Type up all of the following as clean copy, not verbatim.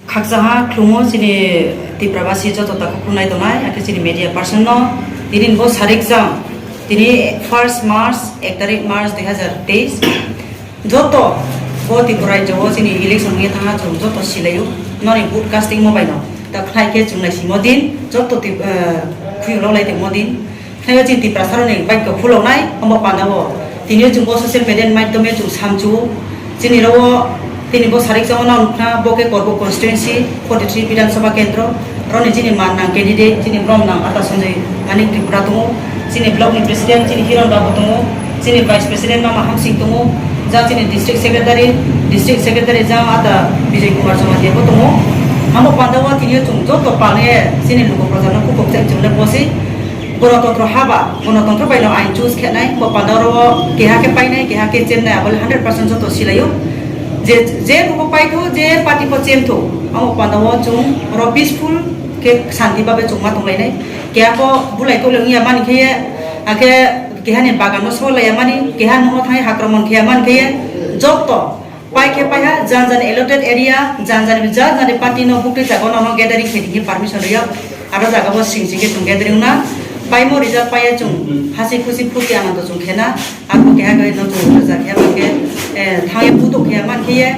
Khaksaha khlumo sini tiprabasi joto ta kunai donai ake sini media person no tinin bo sarik jam tini 1 March 1 tarik March 2023 joto bo tipurai jo sini election nge thanga jom joto silayu noni broadcasting mobile no ta khnai ke jungnai simodin joto ti khuilo lai te modin khnai jin tiprasaro ne bike ko phulo nai ambo pandawo tini jumbo social media maidome jum samju sini ro তিনি বো সারিক জামনা উঠনা বকে করব constituency 43 বিধানসভা কেন্দ্র রনি যিনি মাননা candidate যিনি ব্রহ্মনাম আতা সঞ্জয় মানিক ত্রিপুরা দङ যিনি ব্লকনি president যিনি হিরণ বাবু দङ যিনি ভাইস প্রেসিডেন্ট নাম হামসিং দङ যা যিনি ডিস্ট্রিক্ট সেক্রেটারি যা আতা বিজয় কুমার জমাদিয়াবো দङ আমো পান্দাওয়া তিনি জং যত পানে যিনি লোক প্রজানো খুব জংলে বসি গণতন্ত্র হাবা গণতন্ত্র বাইনো আইন চুজ খেনাই বো পান্দাওর কেহাকে পাইনাই কেহাকে চেন্নাই আবলে 100% যত সিলাইও जे को पाइथो जे पार्टी को चेमथो आमो पांदाव जों रो पीसफुल के शांति बाबे जोंमा दंलायनाय केहा को बुलाय तो लोंगिया मानि खेये आके केहानि बागानो सलाया मानि केहा नहो थाय आक्रमण खेया मान खेये जत पाइखे पाइहा जान एलोटेड एरिया जान पार्टी नो बुकटे जागो नो गैदरिंग खेदिनि परमिशन रिया आरो जागाबो सिंसिंगे जों गैदरिंग ना पाइमो रिजाल्ट पाया जों हासि खुसि फुर्ति आनंद जों खेना आरो केहा गय न जों जाखेया मानके थांगे बुतो खेया मानखेये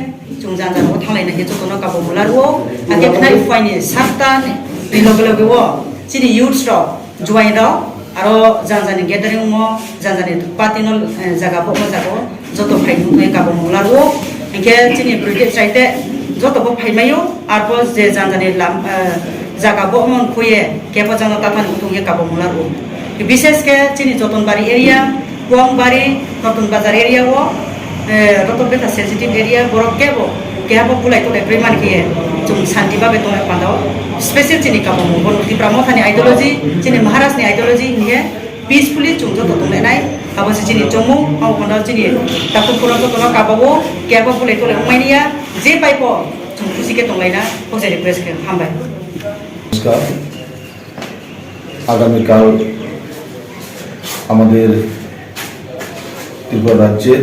जों जानजानो थांलायना हे जतनो काबो मुलारwo आके खनाय फाइनि सातटा बिलगलगो सिनि युथ्स रो जॉइन रो आरो जानजानि गैदरिंग मो जानजानि पार्टी नो जागाबो जागो जतो फाइनु हे काबो मुलारwo एके सिनि ब्रिगेड साइडे जतोबो फाइमायो आरो जे जानजानि लाम जागाबो मन खुये केबो जानो ताथान उथुंगे काबो मुलारwo विशेष के सिनि जतनबारी एरिया कुआंबारी नतुन बाजार एरिया वो रतन बेटा सेंसिटिव एरिया बरफ केबो केहाबो बुलाय तो लेब्रै मानखिये जों शांति बाबे तो पांदाव स्पेशल चिनि काबो मोन तिप्रामो थानि आइडियोलॉजी चिनि महाराष्ट्रनि आइडियोलॉजी निहे पीसफुली जों जतो दंनाय आबो चिनि जम्मू आव पांदाव चिनि ताकु पुरो तो काबो केहाबो बुलाय तो लेमाइनिया जे पाइपो जों खुसिके दंलायना फौजे रिक्वेस्ट के हामबाय नमस्कार আগামীকাল আমাদের ত্রিপুরা রাজ্যের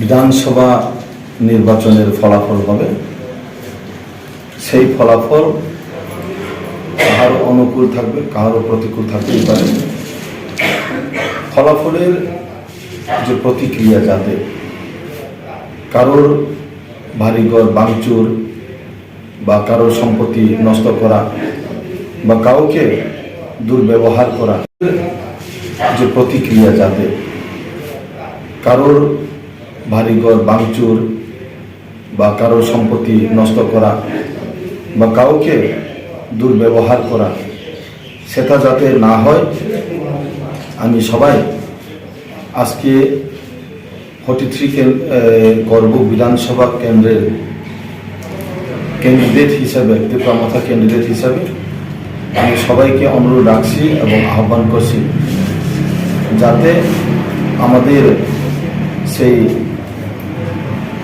বিধানসভা নির্বাচনের ফলাফল হবে সেই ফলাফল কারো অনুকূল থাকবে কারো প্রতিকূল থাকতেই পারে ফলাফলের যে প্রতিক্রিয়া যাতে কারোর বাড়িঘর ভাঙচুর বা কারোর সম্পত্তি নষ্ট করা বা কাউকে দুর্ব্যবহার করা যে প্রতিক্রিয়া যাতে কারোর বাড়িঘর ভাঙচুর বা কারোর সম্পত্তি নষ্ট করা বা কাউকে দুর্ব্যবহার করা সেটা যাতে না হয় আমি সবাই আজকে 43 গর্ব বিধানসভা কেন্দ্রের ক্যান্ডিডেট হিসাবে ত্রিপুরা ক্যান্ডিডেট হিসাবে আমি সবাইকে অনুরোধ রাখছি এবং আহ্বান করছি যাতে আমাদের সেই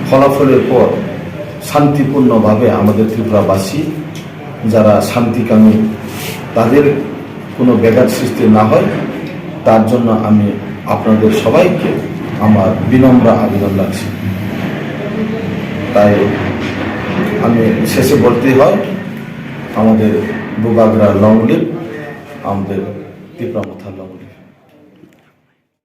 ফলাফলের পর শান্তিপূর্ণভাবে আমাদের ত্রিপুরাবাসী যারা শান্তিকামী তাদের কোনো ব্যাঘাত সৃষ্টি না হয় তার জন্য আমি আপনাদের সবাইকে আমার বিনম্র আবেদন রাখছি তাই আমি শেষে বলতেই হয় আমাদের বুগাগ্রা লং লিভ আমাদের ত্রিপুরা লং লিভ